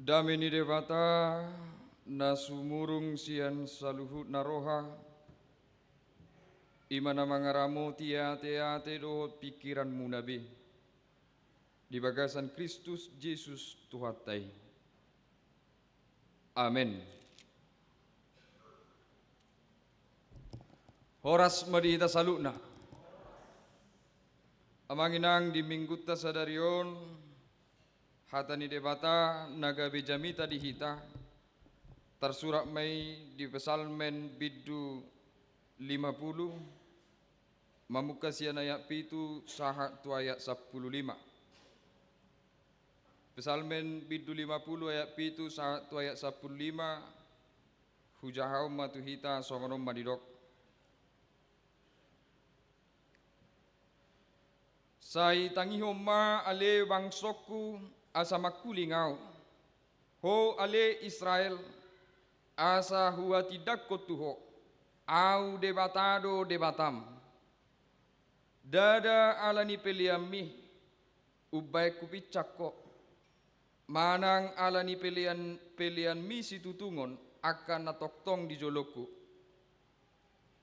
Damini debata nasumurung sian saluhut naroha imana mangaramu tia dohot pikiranmu nabi di bagasan Kristus Yesus Tuhatai. Amin. Horas madihita salukna. Amanginang di mingguta sadarion hatani debata naga bejamita dihita tersurat mai di pesalmen bidu 50 mamuka sian ayat pitu sahat tu ayat 15. Pesalmen bidu 50 ayat pitu sahat tu ayat 15 hujahau matuhita somanom madidok. Sai tangi homa ale bangsoku asa makulingau. Ho ale Israel asa hua tidak kotuho. Au debatado debatam. Dada alani peliami ubai kupicako. Manang alani pelian misi tutungon akan natoktong di joloku.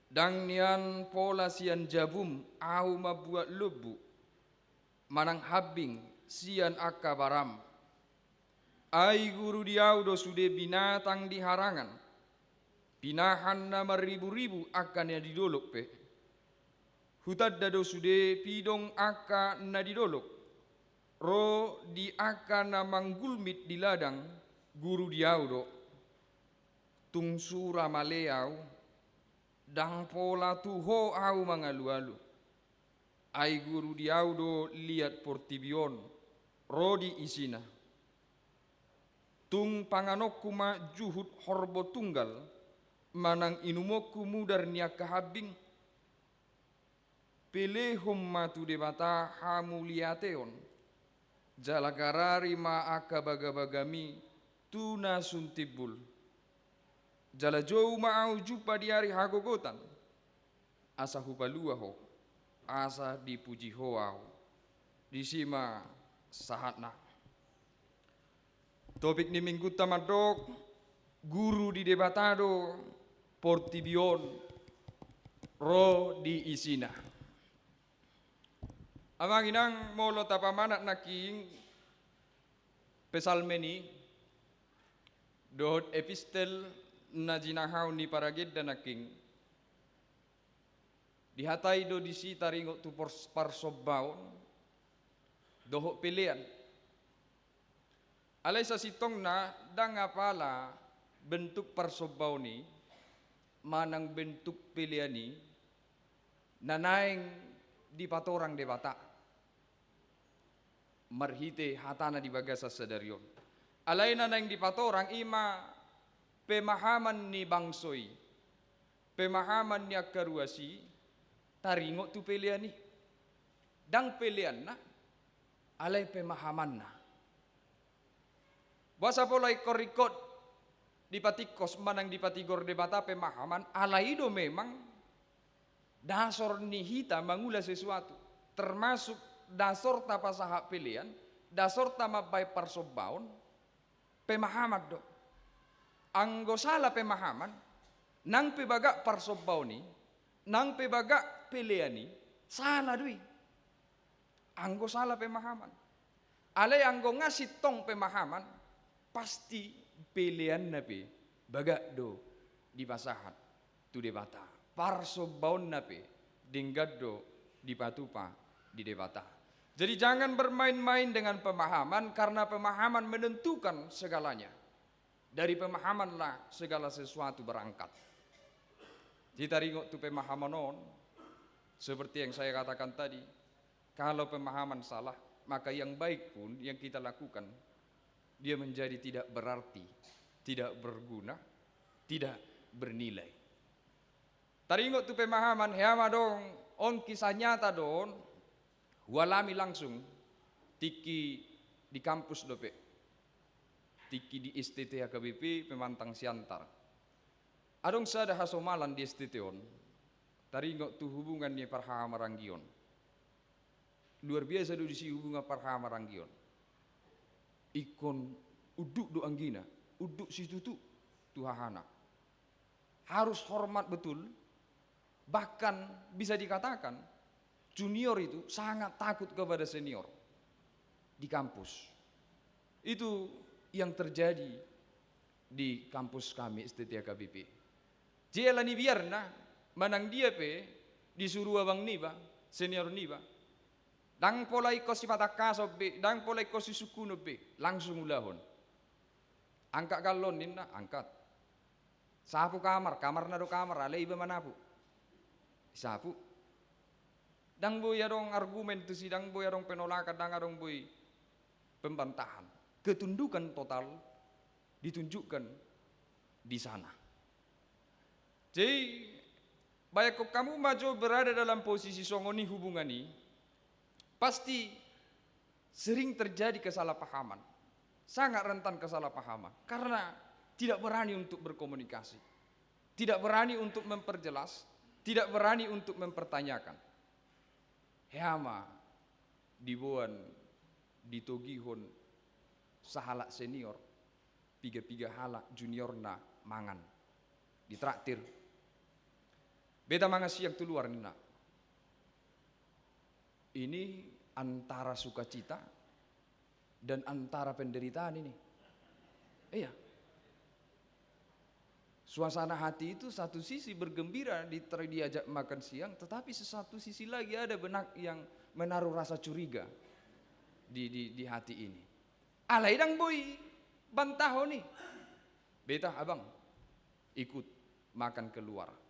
Dang nian pola sian jabum au mabuat lebu. Manang habing sian akka baram. Ai guru diau do sude binatang di harangan. Pinahan nama ribu-ribu akan ya didolok pe. Hutad dado sude pidong akka na didolok. Ro di akka na manggulmit di ladang guru diau do. Tungsura maleau dang pola tuho au mangalu-alu. Ai guru diau do liat portibion rodi isina. Tung panganokku ma juhud horbo tunggal manang inumoku mudar niak kahabing. Pelehom matu debata hamu liateon. Jalagarari ma aka bagami tuna suntibul. Jala jauh ma au jupa di hari hagogotan. Asa hubalua ho. Asa dipuji hoau disima sahatna. Topik ni minggu tamadok guru di debatado portibion ro di isina. Amanginang molo tapamanat naking pesalmeni dohot epistel na jinahau ni paraged dan naking dihatai do disi taringo tu parsobaon dohok pilihan. Alay sa sitong na dangapala bentuk parsobaon ni manang bentuk pilihan ni nanaing di patorang debata. Marhite hatana di bagasa sadarion. Alay nanaing di patorang ima pemahaman ni bangsoy. Pemahaman ni akaruasi taringo tu pilihan ni. Dang pilihan na alay pemahaman na. Basa polay korikot di patikos manang di patigor debata pemahaman alay do memang dasor ni hita mangula sesuatu termasuk dasor tapa sahak pilihan dasor tama bay parsobaon pemahaman do. Anggo salah pemahaman nang pebaga parsobaon ni nang pebaga pilihan ni salah dui. Anggo salah pemahaman. Alay anggo ngasih tong pemahaman pasti pilihan nape baga do di pasahat tu debata. Parsobaon nape dinggad do di patupa di debata. Jadi jangan bermain-main dengan pemahaman karena pemahaman menentukan segalanya. Dari pemahamanlah segala sesuatu berangkat. Kita ringok tu pemahaman on. Seperti yang saya katakan tadi, kalau pemahaman salah, maka yang baik pun yang kita lakukan, dia menjadi tidak berarti, tidak berguna, tidak bernilai. Taringot tu pemahaman, hema dong, on kisah nyata don, walami langsung, tiki di kampus dope, tiki di STT HKBP, pemantang siantar. Adong sada hasomalan di STT on, taringot tu hubungannya parha maranggion. Luar biasa do disi hubungan parha maranggion. Ikon uduk do anggina, uduk situ tu tuhahana. Harus hormat betul, bahkan bisa dikatakan junior itu sangat takut kepada senior di kampus. Itu yang terjadi di kampus kami STT KBP. Jelani biarna manang dia pe disuruh abang niba, senior niba. Dang pola iko si pataka sobe, dang pola iko si suku nobe, langsung ulahon. Angkat galon ninna, angkat. Sapu kamar na do kamar, ale iba manapu. Sapu. Dang boy arong argumen tu si dang boy arong penolakan, dang arong boy pembantahan. Ketundukan total ditunjukkan di sana. Jadi, baik kamu maju berada dalam posisi songoni hubungan ini, pasti sering terjadi kesalahpahaman, sangat rentan kesalahpahaman, karena tidak berani untuk berkomunikasi, tidak berani untuk memperjelas, tidak berani untuk mempertanyakan. Hema dibuan, ditogihon, sahalak senior, piga-piga halak juniorna mangan, ditraktir. Beta mangan siang tu luar nina. Ini antara sukacita dan antara penderitaan ini. Iya. Suasana hati itu satu sisi bergembira diajak makan siang, tetapi satu sisi lagi ada benak yang menaruh rasa curiga di hati ini. Alai dang boy bantaho nih. Beta abang ikut makan keluar.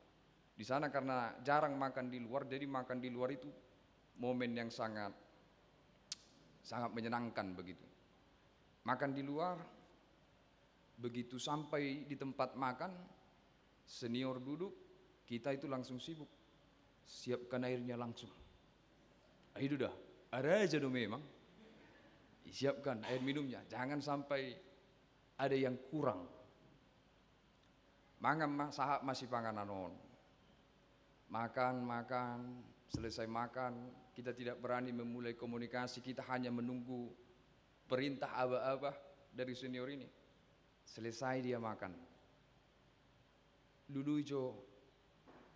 Di sana karena jarang makan di luar, jadi makan di luar itu momen yang sangat menyenangkan begitu. Makan di luar, begitu sampai di tempat makan, senior duduk, kita itu langsung sibuk. Siapkan airnya langsung. Ayo dah, ada aja dong memang. Siapkan air minumnya, jangan sampai ada yang kurang. Mangan sahab masih panganan. Makan, selesai makan, kita tidak berani memulai komunikasi, kita hanya menunggu perintah abah-abah dari senior ini. Selesai dia makan. Dulu ijo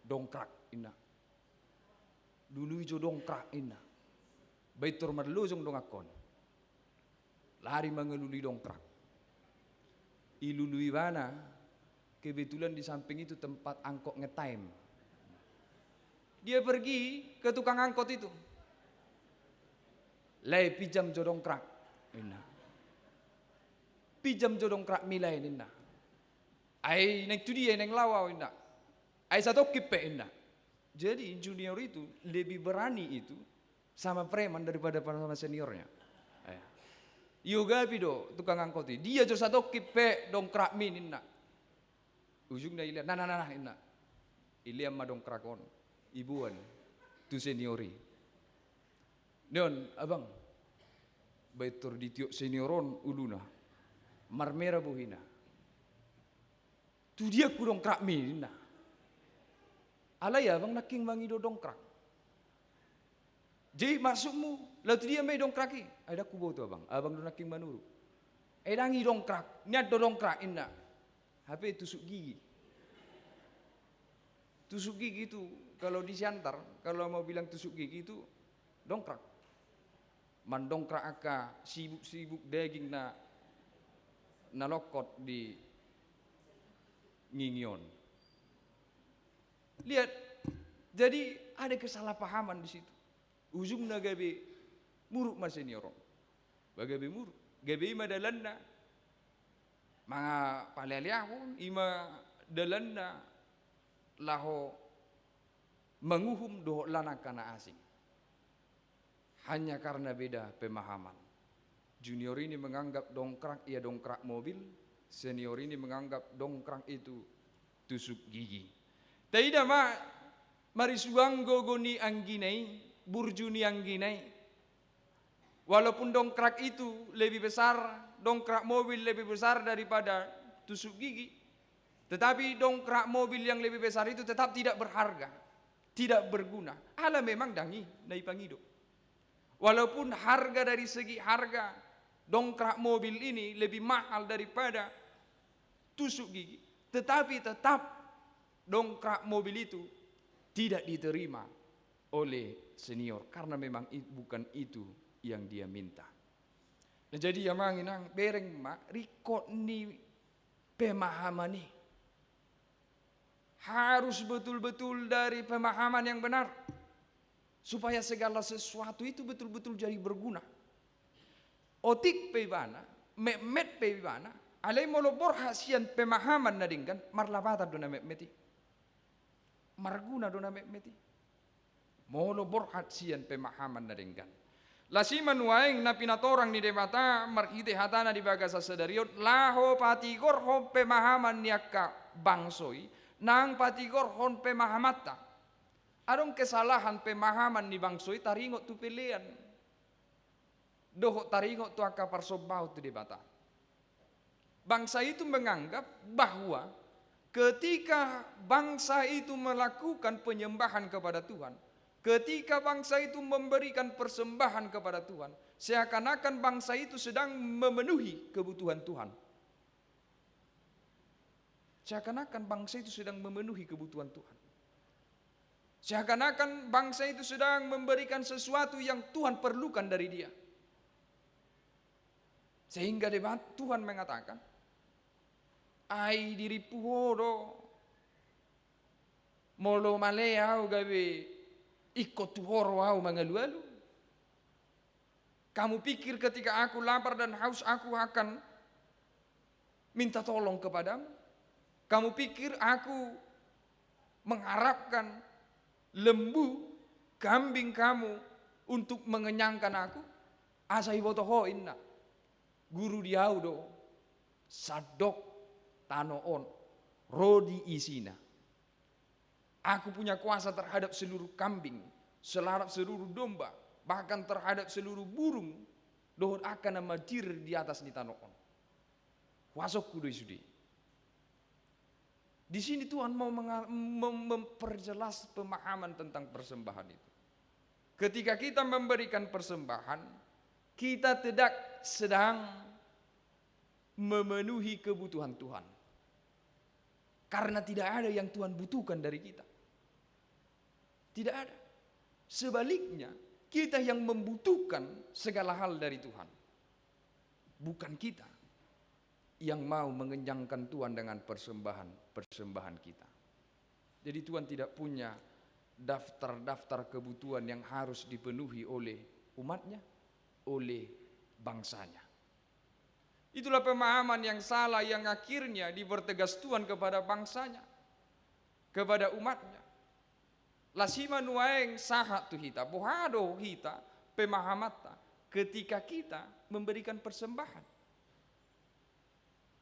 dongkrak inna. Dulu ijo dongkrak inna. Baitur marlujung dongakon. Lari mengeluli dongkrak. Ilului mana? Kebetulan di samping itu tempat angkot ngetime. Dia pergi ke tukang angkot itu. Lai pinjam jodongkrak. Inna. Pinjam jodongkrak milai inna. Ai neng tu dia neng lawau inna. Ai satu kipe inna. Jadi junior itu lebih berani itu sama preman daripada sama seniornya. Yoga pido tukang angkot itu. Dia jo satu kipe dongkrak min inna. Ujungnya ilia nah inna. Ilia ma dongkrakon. Ibuan tu seniori. Neon abang. Baitur ditiuk senioron uluna. Marmera buhina. Tu dia ku dongkrak minna. Alay abang naking mangido dongkrak. Jadi maksudmu, lalu dia mai dongkraki. Ada ku bau tu abang. Abang do naking manuru. Dangi dongkrak. Niat do dongkrak inna. HP tusuk gigi. Tusuk gigi itu kalau disiantar, kalau mau bilang tusuk gigi itu dongkrak. Mandongkrak aka sibuk daging na lokot di ngingion. Lihat, jadi ada kesalahpahaman di situ. Ujungnya gabe muruk mas senior. Bagabe muruk. Gabe ima dalanna. Mga palaliahon ima dalanna laho menguhum doh lana kana asing. Hanya karena beda pemahaman. Junior ini menganggap dongkrak ia dongkrak mobil, senior ini menganggap dongkrak itu tusuk gigi. Tidak mari suang gogoni angginai, burjuni angginai. Walaupun dongkrak itu lebih besar, dongkrak mobil lebih besar daripada tusuk gigi, tetapi dongkrak mobil yang lebih besar itu tetap tidak berharga, tidak berguna. Ala memang dangi nai pangido. Walaupun harga dari segi harga dongkrak mobil ini lebih mahal daripada tusuk gigi, tetapi tetap dongkrak mobil itu tidak diterima oleh senior karena memang bukan itu yang dia minta. Nah, jadi yang manginang bereng mak rikot ni pemahaman ni harus betul-betul dari pemahaman yang benar supaya segala sesuatu itu betul-betul jadi berguna. Otik pebana, memet pebana, alai molo borhasian pemahaman nadingkan marlabata dona meti. Marguna dona meti. Molo borhasian pemahaman nadingkan. Lasiman waeng na pinatorang ni demata marite hatana di bagasa sedariot laho patigor ho pemahaman niaka bangsoi nang patigor hon pemahamata. Adong kesalahan pemahaman ni bangsoi taringot tu pilihan. Doh taringot tu aka parsobau tu debata. Bangsa itu menganggap bahwa ketika bangsa itu melakukan penyembahan kepada Tuhan, ketika bangsa itu memberikan persembahan kepada Tuhan, seakan-akan bangsa itu sedang memenuhi kebutuhan Tuhan. Seakan-akan bangsa itu sedang memenuhi kebutuhan Tuhan. Seakan-akan bangsa itu sedang memberikan sesuatu yang Tuhan perlukan dari dia. Sehingga Tuhan mengatakan, ai diri puhodo molo malea gawe ikut tuhoro au mangalu-alu. Kamu pikir ketika aku lapar dan haus aku akan minta tolong kepadamu? Kamu pikir aku mengharapkan lembu, kambing kamu untuk mengenyangkan aku? Asai botoho inna. Guru diaudo sadok tanoon rodi isina. Aku punya kuasa terhadap seluruh kambing, seluruh domba, bahkan terhadap seluruh burung. Dohon akan namajir di atas ni tanoon. Wasok kudoi sudi. Di sini Tuhan mau memperjelas pemahaman tentang persembahan itu. Ketika kita memberikan persembahan, kita tidak sedang memenuhi kebutuhan Tuhan. Karena tidak ada yang Tuhan butuhkan dari kita. Tidak ada. Sebaliknya, kita yang membutuhkan segala hal dari Tuhan. Bukan kita yang mau mengenyangkan Tuhan dengan persembahan kita. Jadi Tuhan tidak punya daftar-daftar kebutuhan yang harus dipenuhi oleh umatnya, oleh bangsanya. Itulah pemahaman yang salah yang akhirnya dipertegas Tuhan kepada bangsanya, kepada umatnya. Lasima nuaeng sahat tu hita, bohado hita pemahamata ketika kita memberikan persembahan.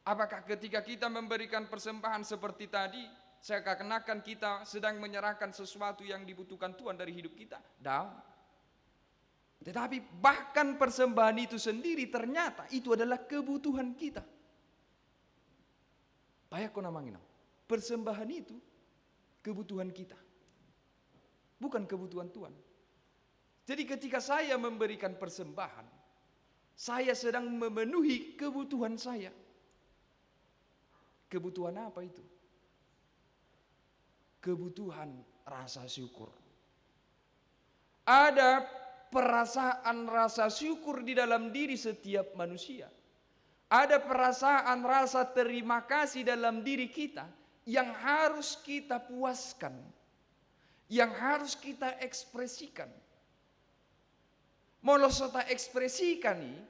Apakah ketika kita memberikan persembahan seperti tadi, seakan-akan kita sedang menyerahkan sesuatu yang dibutuhkan Tuhan dari hidup kita? Dah. Tetapi bahkan persembahan itu sendiri ternyata itu adalah kebutuhan kita. Bayak ko namangin. Persembahan itu kebutuhan kita. Bukan kebutuhan Tuhan. Jadi ketika saya memberikan persembahan, saya sedang memenuhi kebutuhan saya. Kebutuhan apa itu? Kebutuhan rasa syukur. Ada perasaan rasa syukur di dalam diri setiap manusia. Ada perasaan rasa terima kasih dalam diri kita yang harus kita puaskan, yang harus kita ekspresikan. Molosota ekspresikan nih,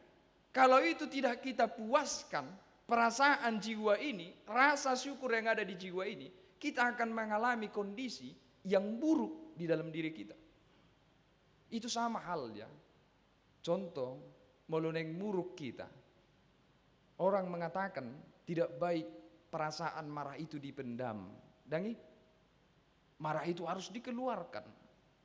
kalau itu tidak kita puaskan, perasaan jiwa ini, rasa syukur yang ada di jiwa ini, kita akan mengalami kondisi yang buruk di dalam diri kita. Itu sama halnya. Contoh, meluneng muruk kita. Orang mengatakan tidak baik perasaan marah itu dipendam. Dangi, marah itu harus dikeluarkan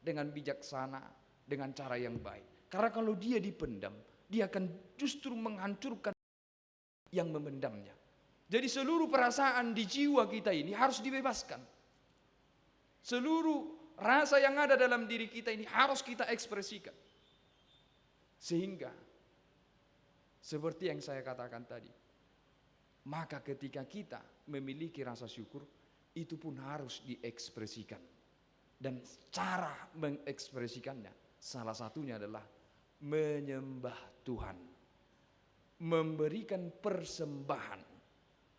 dengan bijaksana, dengan cara yang baik. Karena kalau dia dipendam, dia akan justru menghancurkan yang memendamnya. Jadi seluruh perasaan di jiwa kita ini harus dibebaskan. Seluruh rasa yang ada dalam diri kita ini harus kita ekspresikan. Sehingga Seperti yang saya katakan tadi. Maka ketika kita memiliki rasa syukur, itu pun harus diekspresikan. Dan cara mengekspresikannya, salah satunya adalah menyembah Tuhan. Memberikan persembahan.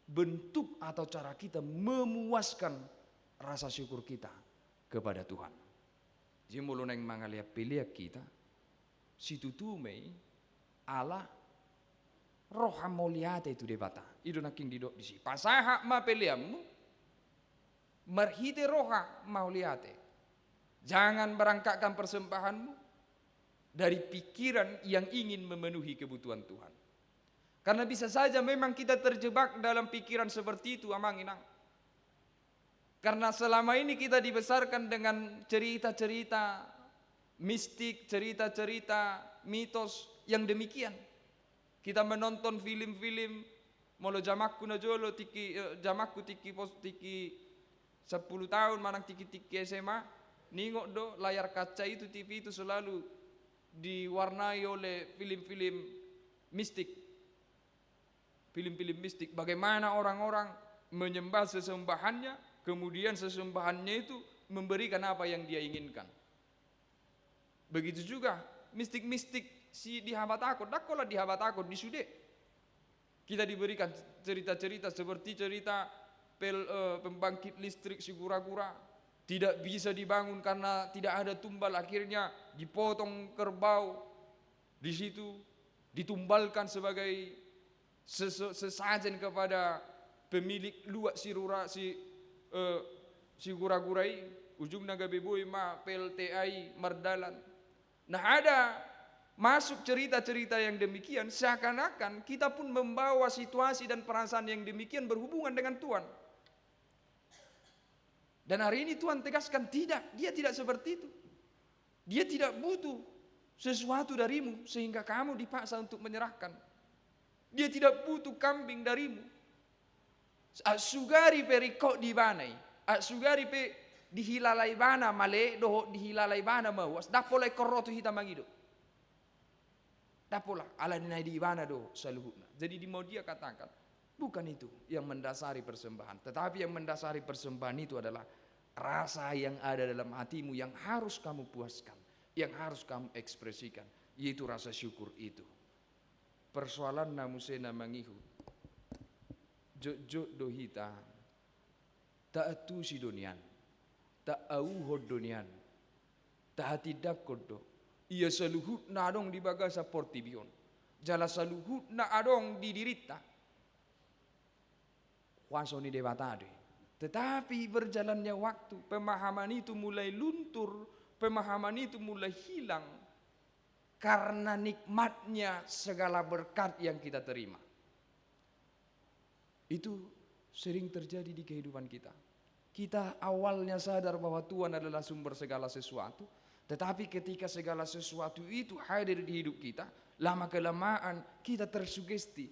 Bentuk atau cara kita memuaskan rasa syukur kita kepada Tuhan. Jadi mulai yang mengalir pilihan kita, situ tumei Allah roh moliate itu debata. Itu naking didok di sini. Pasaha ma peliamu merhite roha mauliate. Jangan berangkatkan persembahanmu dari pikiran yang ingin memenuhi kebutuhan Tuhan. Karena bisa saja memang kita terjebak dalam pikiran seperti itu, amang inang. Karena selama ini kita dibesarkan dengan cerita-cerita mistik, cerita-cerita mitos yang demikian. Kita menonton film-film molo jamakku najolo tiki jamakku tiki 10 tahun manang tiki SMA, ningok do layar kaca itu TV itu selalu diwarnai oleh film-film mistik. Film-film mistik, bagaimana orang-orang menyembah sesembahannya, kemudian sesembahannya itu memberikan apa yang dia inginkan. Begitu juga mistik-mistik si dihabat takut, dakolah dihabat takut di sude. Kita diberikan cerita-cerita seperti cerita pembangkit listrik si gura-gura tidak bisa dibangun karena tidak ada tumbal, akhirnya dipotong kerbau di situ, ditumbalkan sebagai sesajen kepada pemilik luak si gura-gurai, ujungnya gabeboy ma PLTI mardalan. Nah ada masuk cerita-cerita yang demikian, seakan-akan kita pun membawa situasi dan perasaan yang demikian berhubungan dengan Tuhan. Dan hari ini Tuhan tegaskan tidak, dia tidak seperti itu. Dia tidak butuh sesuatu darimu sehingga kamu dipaksa untuk menyerahkan. Dia tidak butuh kambing darimu. Sugari perikok di banai, sugari pe dihilalai bana male doho dihilalai bana mawas, dapolai korotu hitam magido. Dapola ala dinai di bana do saluhuna. Jadi di mau dia katakan, bukan itu yang mendasari persembahan, tetapi yang mendasari persembahan itu adalah rasa yang ada dalam hatimu yang harus kamu puaskan, yang harus kamu ekspresikan, yaitu rasa syukur itu. Persoalan namusena mangihu jok dohita tak atu si donian tak auhod donian tak hati dakodo ia saluhut na adong di bagasa portibion jala saluhut na adong di dirita wasoni debatade. Tetapi berjalannya waktu, pemahaman itu mulai luntur, pemahaman itu mulai hilang karena nikmatnya segala berkat yang kita terima. Itu sering terjadi di kehidupan kita. Kita awalnya sadar bahwa Tuhan adalah sumber segala sesuatu, tetapi ketika segala sesuatu itu hadir di hidup kita, lama-kelamaan kita tersugesti.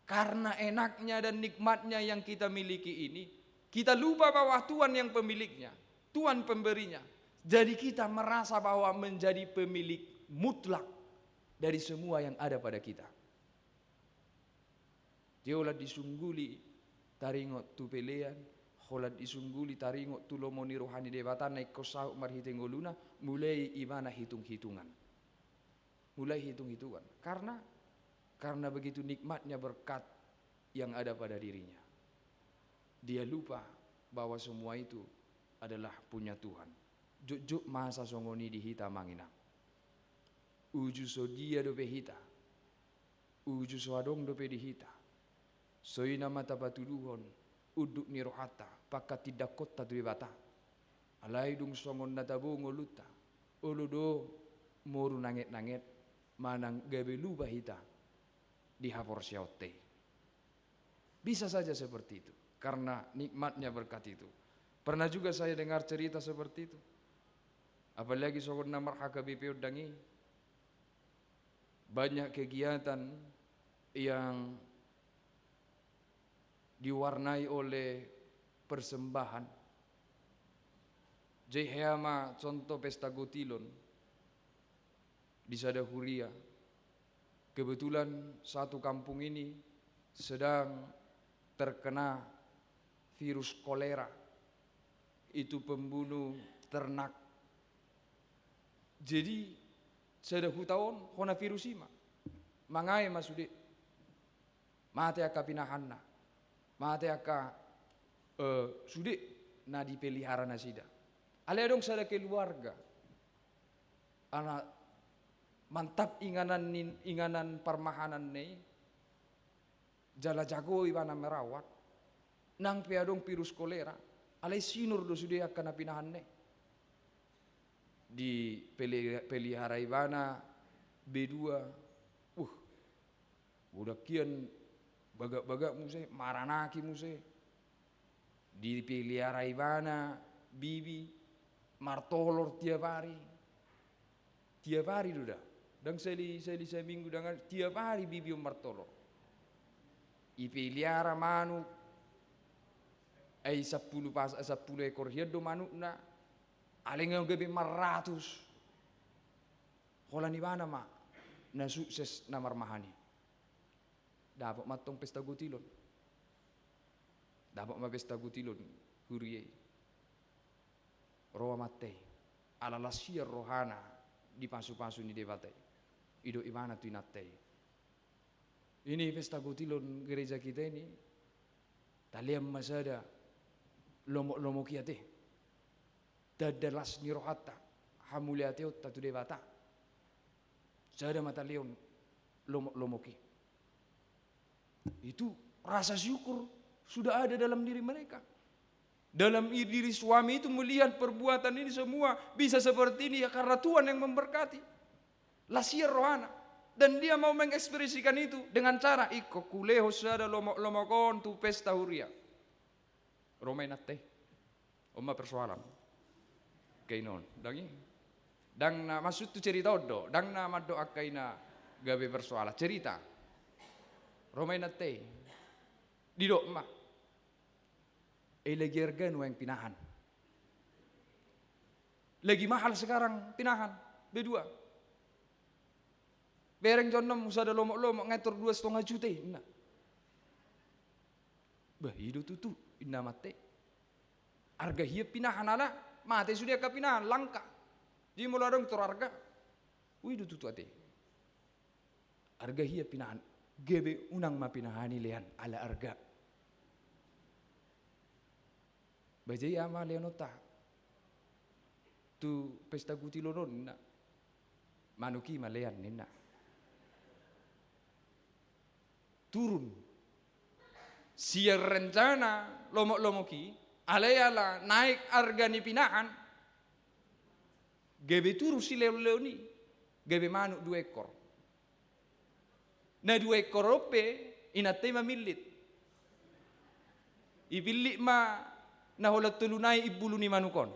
Karena enaknya dan nikmatnya yang kita miliki ini, kita lupa bahwa Tuhan yang pemiliknya, Tuhan pemberinya. Jadi kita merasa bahwa menjadi pemilik mutlak dari semua yang ada pada kita. Diolah disungguli taringot tu pelean, holat disungguli taringot tu lomoni rohani debatan naik kosau marhitengoluna, mulai imana hitung-hitungan. Mulai hitung-hitungan. Karena begitu nikmatnya berkat yang ada pada dirinya. Dia lupa bahwa semua itu adalah punya Tuhan. Juk masa songoni dihita mangina. Uju so dia dope hita. Uju so adong dope dihita. Soina mata batuluhon uduk ni rohata pakat tidak kota tu bata. Alai dung songon natabu ngoluta. Uludo moru nanget-nanget manang gabe lupa hita di hapor syaote. Bisa saja seperti itu karena nikmatnya berkat itu. Pernah juga saya dengar cerita seperti itu. Apalagi songon namar HKBP udangi. Banyak kegiatan yang diwarnai oleh persembahan. Jehama contoh pesta gotilon di Sadahuria. Kebetulan satu kampung ini sedang terkena virus kolera. Itu pembunuh ternak. Jadi sada hutaon hona virus ima. Mangai masude. Mate aka pinahanna. Mate aka sude na dipelihara nasida. Ale dong sada keluarga. Anak mantap inganan permahanan nih jala jago ibana merawat nang piadong virus kolera alai sinur do sudah akan pinahan nih di pelihara ibana B2 udah kian bagak muse maranaki muse di pelihara ibana bibi martolor tiap hari duda. Dan seli seminggu dengan tiap hari bibi martolo. Ipeliara manuk. 10 ekor hiado manuk na. Aleng gebe 100. Hola ni mana ma na sukses na marmahani. Dapat matong pesta gutilon. Dapat ma pesta gutilon huriye. Roa matei. Ala lasia rohana di pasu-pasu ni devatai. Ido imana tu inatei. Ini pesta gutilon gereja kita ini. Taliam masada lomo kiate. Dadalas ni rohata. Hamuliate otta tu devata. Sada mata leon lomo ki. Itu rasa syukur sudah ada dalam diri mereka. Dalam diri suami itu melihat perbuatan ini semua bisa seperti ini ya karena Tuhan yang memberkati. Lasia rohana. Dan dia mau mengekspresikan itu dengan cara iko kuleho sada lomokon tu pesta huria. Romai nate. Oma persoalan. Kainon. Dang na maksud tu cerita odo. Dang na mado akaina gabe persoalan. Cerita. Romai nate. Didok ma. Lagi harga yang pinahan. Lagi mahal sekarang pinahan. B2. Bereng jonom usah ada lomok ngatur 2,5 juta. Nah. Bah hidup tutu inna mate. Harga hiap pinahan ala mate sudah ka pinahan langka. Jadi mulai dong tur harga. Hidup tutu ate. Harga hiap pinahan gebe unang mapinahani lehan ala harga. Bajai ama leonota. Tu pesta gutilonon na. Manuki malean nina. Turun. Siar rencana lomok-lomoki ala naik harga ni pinahan. Gebe turu si leoni. Gebe manuk 2 ekor. Na 2 ekor ope inate mamilit. Ipilik ma naholat tulunai ibulu ni manukon.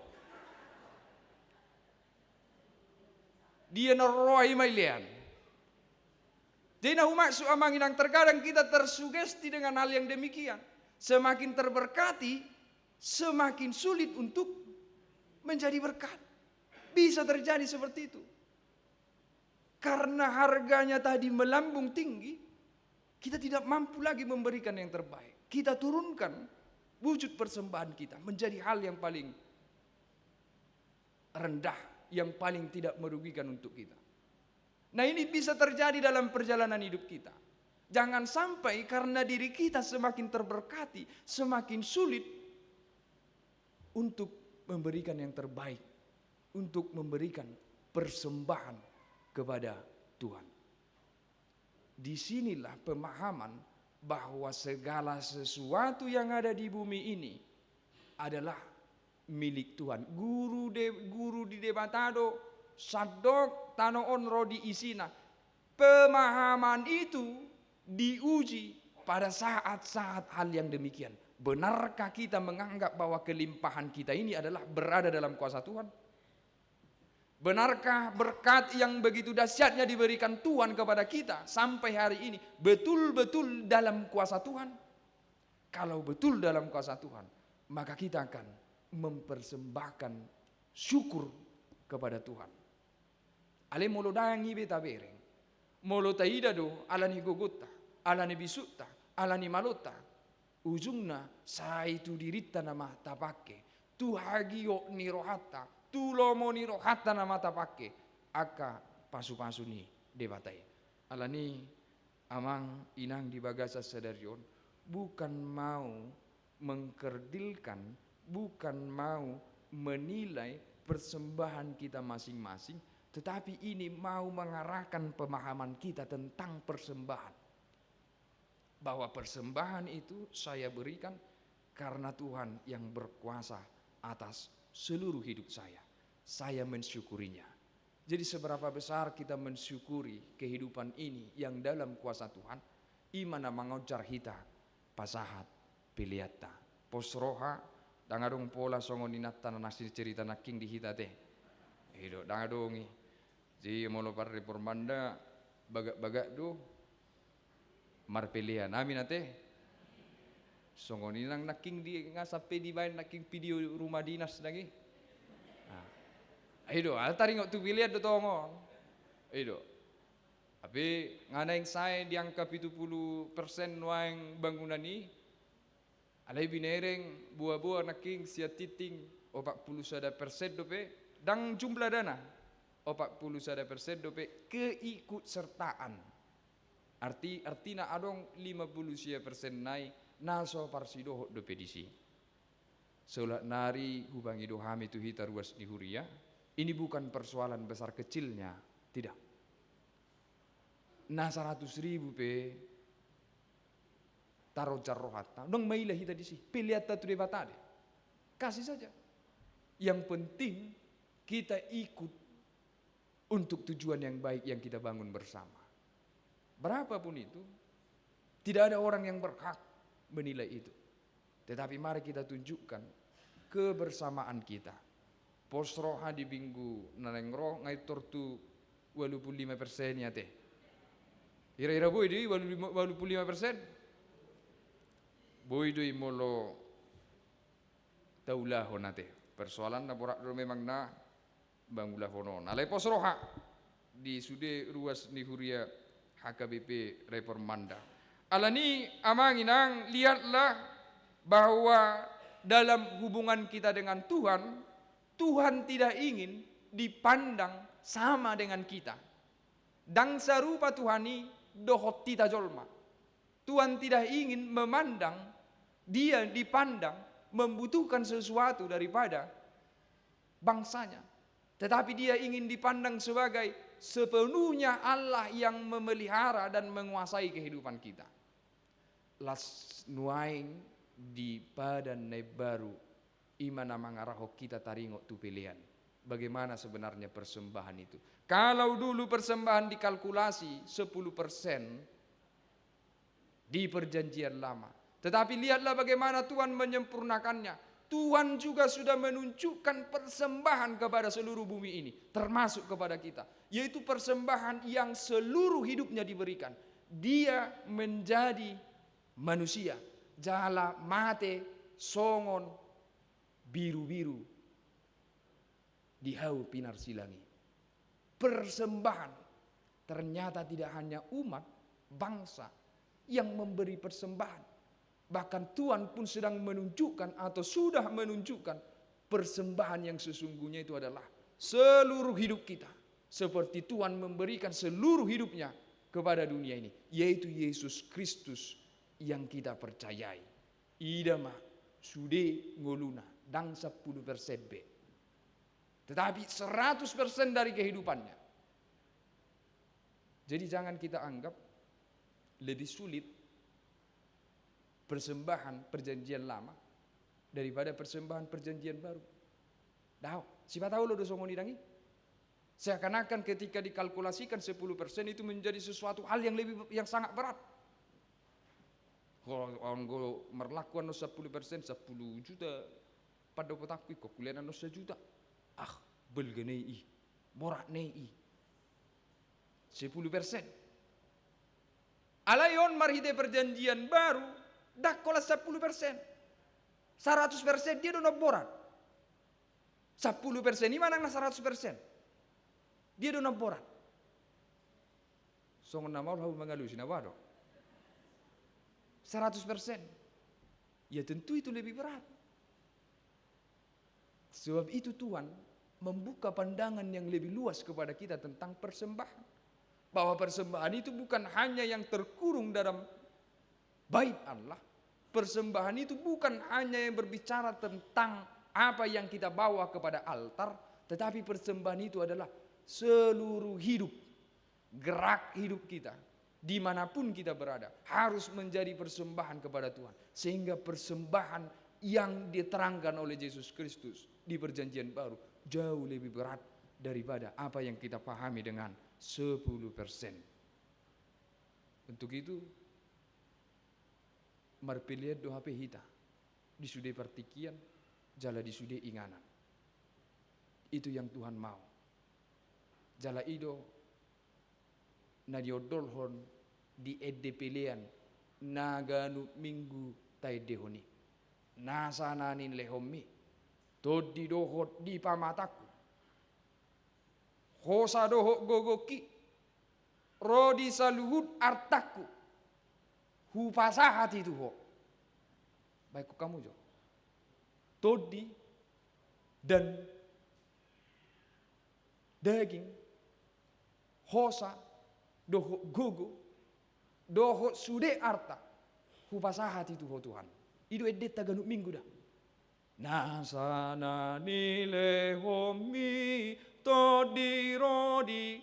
Dia naroi mailian. Jadi maksud amanginang terkadang kita tersugesti dengan hal yang demikian. Semakin terberkati, semakin sulit untuk menjadi berkat. Bisa terjadi seperti itu. Karena harganya tadi melambung tinggi, kita tidak mampu lagi memberikan yang terbaik. Kita turunkan wujud persembahan kita menjadi hal yang paling rendah, yang paling tidak merugikan untuk kita. Nah ini bisa terjadi dalam perjalanan hidup kita. Jangan sampai karena diri kita semakin terberkati, semakin sulit untuk memberikan yang terbaik, untuk memberikan persembahan kepada Tuhan. Disinilah pemahaman bahwa segala sesuatu yang ada di bumi ini adalah milik Tuhan. Guru di debatado sadok tano onro di isina. Pemahaman itu diuji pada saat-saat hal yang demikian. Benarkah kita menganggap bahwa kelimpahan kita ini adalah berada dalam kuasa Tuhan? Benarkah berkat yang begitu dahsyatnya diberikan Tuhan kepada kita sampai hari ini betul-betul dalam kuasa Tuhan? Kalau betul dalam kuasa Tuhan, maka kita akan mempersembahkan syukur kepada Tuhan. Ale molodang ibe tabereng. Molo taida do alani gogota, alani bisuta, alani malota. Ujungna sa itu dirita nama tapake. Tu hagio ni rohata, tu lomo ni rohata nama tapake. Aka pasu-pasu ni debatai. Alani amang inang di bagasa sadarion bukan mau mengkerdilkan, bukan mau menilai persembahan kita masing-masing, tetapi ini mau mengarahkan pemahaman kita tentang persembahan. Bahwa persembahan itu saya berikan karena Tuhan yang berkuasa atas seluruh hidup saya. Saya mensyukurinya. Jadi seberapa besar kita mensyukuri kehidupan ini yang dalam kuasa Tuhan, imana mangojar hita pasahat piliata posroha dangadong pola songoninata na nasi cerita naking di hita teh. Hido dangadongi. Jadi molo par reformanda bagak-bagak do marpelian amin ate. Songoninang naking di ngasape di bain naking video rumah dinas lagi. Hido taringok tu pilihan do tongo. Hido. Tapi ngana yang saya diangka 70% nuang bangunan ini alai binereng buah-buah naking sia titing 40% dope dang jumlah dana 40% dope keikutsertaan artina adong 50% nai naso parsido dope disi solat nari hubangi dohami tu hita ruas di huria. Ini bukan persoalan besar kecilnya, tidak. Nah 100.000 pe taruh jarrohata dong mailah hita disi pilihat tu debatade kasih saja. Yang penting kita ikut untuk tujuan yang baik yang kita bangun bersama. Berapapun itu, tidak ada orang yang berhak menilai itu. Tetapi mari kita tunjukkan kebersamaan kita. Posroha di minggu nanengro ngaitor tu 85% ya teh. Kira-kira boy di 85%. Boy di molo taulah honate. Persoalan na borak do memang na bangulah honon. Alai posroha di sude ruas ni huria HKBP Reformanda. Alani amanginang lihatlah bahwa dalam hubungan kita dengan Tuhan, Tuhan tidak ingin dipandang sama dengan kita. Dan serupa Tuhani dohot tita jolma. Tuhan tidak ingin memandang dia dipandang membutuhkan sesuatu daripada bangsanya. Tetapi dia ingin dipandang sebagai sepenuhnya Allah yang memelihara dan menguasai kehidupan kita. Las nuaing di padan baru imana mangaraho kita taringok tu pilihan. Bagaimana sebenarnya persembahan itu? Kalau dulu persembahan dikalkulasi 10% di perjanjian lama. Tetapi lihatlah bagaimana Tuhan menyempurnakannya. Tuhan juga sudah menunjukkan persembahan kepada seluruh bumi ini. Termasuk kepada kita. Yaitu persembahan yang seluruh hidupnya diberikan. Dia menjadi manusia. Jala mate songon biru-biru di hau pinar silangi. Persembahan ternyata tidak hanya umat bangsa yang memberi persembahan, bahkan Tuhan pun sedang menunjukkan atau sudah menunjukkan persembahan yang sesungguhnya itu adalah seluruh hidup kita, seperti Tuhan memberikan seluruh hidupnya kepada dunia ini, yaitu Yesus Kristus yang kita percayai. Idama sude ngoluna dan 10% B. Tetapi 100% dari kehidupannya. Jadi jangan kita anggap lebih sulit persembahan perjanjian lama daripada persembahan perjanjian baru. Siapa tahu lo dosa ngonidangi? Seakan-akan ketika dikalkulasikan 10% itu menjadi sesuatu hal yang sangat berat. Kalau orang merlakukan 10% 10 juta pada petakui kok kuliah 1 juta. Belgenei borak nei 10%. Alayon marhite perjanjian baru dak kola 10%. 100% dia dono borak. 10% ini mana 100%. Dia dono borak. Songon nama Allah mengalusi nawado. 100%. Ya tentu itu lebih berat. Sebab itu Tuhan membuka pandangan yang lebih luas kepada kita tentang persembahan. Bahwa persembahan itu bukan hanya yang terkurung dalam bait Allah. Persembahan itu bukan hanya yang berbicara tentang apa yang kita bawa kepada altar. Tetapi persembahan itu adalah seluruh hidup. Gerak hidup kita. Dimanapun kita berada. Harus menjadi persembahan kepada Tuhan. Sehingga persembahan yang diterangkan oleh Yesus Kristus di perjanjian baru jauh lebih berat daripada apa yang kita pahami dengan 10%. Untuk itu marpiliat doa hita di sude partikian jala di sude inganan. Itu yang Tuhan mau. Jala ido na diodolhon di edde pilihan naganu minggu tai dehoni nasananin lehomi todi dohot di pamataku hosa dohot gogoki rodi saluhut artaku hupasahati tuho baik kamu jo todi dan daging hosa dohot gogo dohot sude arta hupasahati tuho Tuhan idu eddet taganuk minggu dah nasana nile homi todi rodi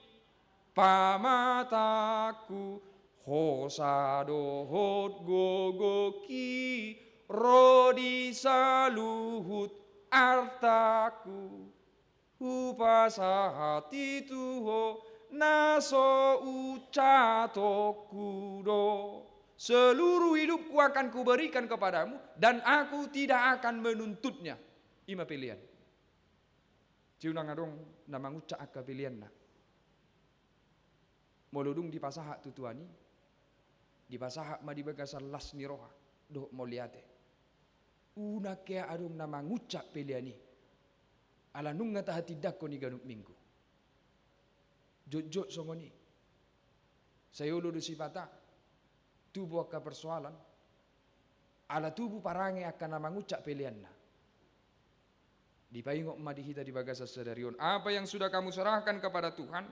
pamataku hosa dohot gogoki rodi saluhut artaku upasahati tuho naso ucatoku do. Seluruh hidupku akan kuberikan kepadamu dan aku tidak akan menuntutnya. Ima pilihan. Ciunang adong nama ngucak akka pilihan na. Molodung di pasahak tutuani. Di pasahak ma dibagasan las ni roha. Doh moliate. Una kea adong nama ngucak pilihan ni. Ala nung ngata hati dako ni ganuk minggu. Jojot songoni. Sayolo do sipata. Tubuh akan persoalan ala tubuh parange akan nama ngucak pilihan na dipaingok madihita di bagasa sadarion apa yang sudah kamu serahkan kepada Tuhan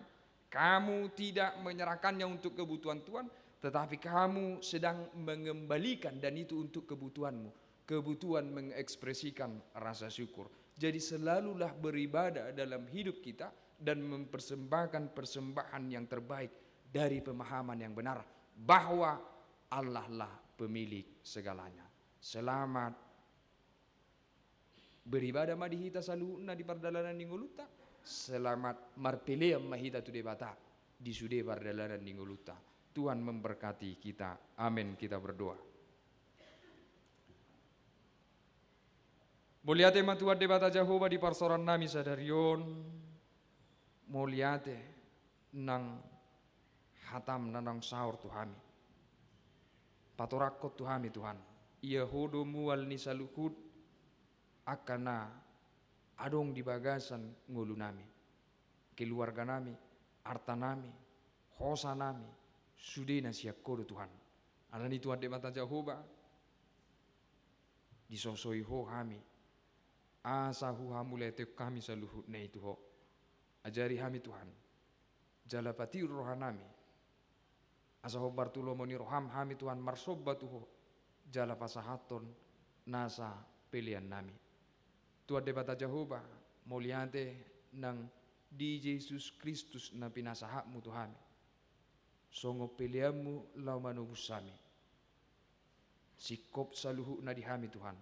kamu tidak menyerahkannya untuk kebutuhan Tuhan tetapi kamu sedang mengembalikan dan itu untuk kebutuhanmu kebutuhan mengekspresikan rasa syukur jadi selalulah beribadah dalam hidup kita dan mempersembahkan persembahan yang terbaik dari pemahaman yang benar bahwa Allah lah pemilik segalanya. Selamat beribadah madihita saluna di pardalanan ningoluta. Selamat marpeleam mahita tu debata di sude pardalanan ningoluta. Tuhan memberkati kita. Amin kita berdoa. Muliate matuat debata Jehovah di parsoran nami sadarion. Muliate nang hatam nanang sahur Tuhami. Patorakot Tuhami Tuhan. Ia hodo mual ni saluhud akana adong di bagasan ngulu nami. Keluarga nami, harta nami, hosa nami, sudena siak kodo Tuhan. Alani Tuhan de mata Jehovah. Disosoi ho hami. Asa hu hamule te kami saluhud na itu ho. Ajari hami Tuhan. Jalapati rohanami. Asa ho Bartulomo ni roham hami Tuhan marsoba tuho jala pasahaton nasa pilihan nami. Tuhan debata Jehovah muliante nang di Yesus Kristus na pinasahakmu Tuhan. Songo pilihanmu lau manubusami. Sikop saluhu na dihami Tuhan.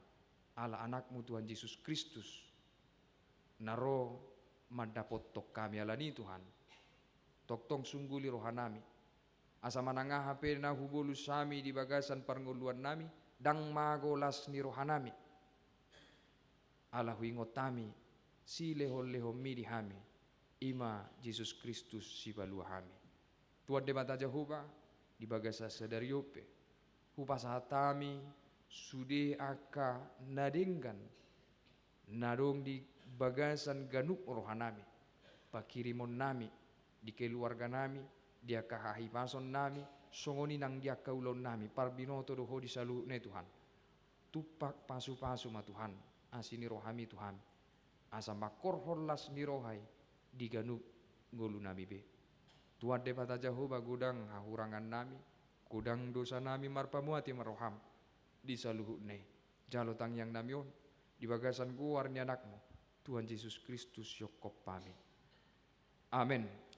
Ala anakmu Tuhan Yesus Kristus. Naro mandapot tok kami ala ni Tuhan. Toktong sungguli rohanami. Asa manangah hape na hubulus sami di bagasan parnguluan nami dang magolas ni rohanami ala huingot tami si lehol mi di hami ima Yesus Kristus si baluahami Tuhan de mata Jehovah di bagasa sadariope hupasahatami sude aka nadenggan nadong di bagasan ganuk rohanami pakirimon nami di keluarga nami dia kahahi pason nami, songoni nang dia kaulon nami, parbinoto doho di saluhne Tuhan. Tupak pasu-pasu ma Tuhan, asini rohami Tuhan. Asa makor holas ni rohai, diganu ngolu nami be. Tuhan de bata Jehova gudang hahurangan nami, gudang dosa nami marpamuati maroham, di saluhne. Jalotang yang namion, di bagasan guar ni anakmu, Tuhan Yesus Kristus yokop pami. Amin.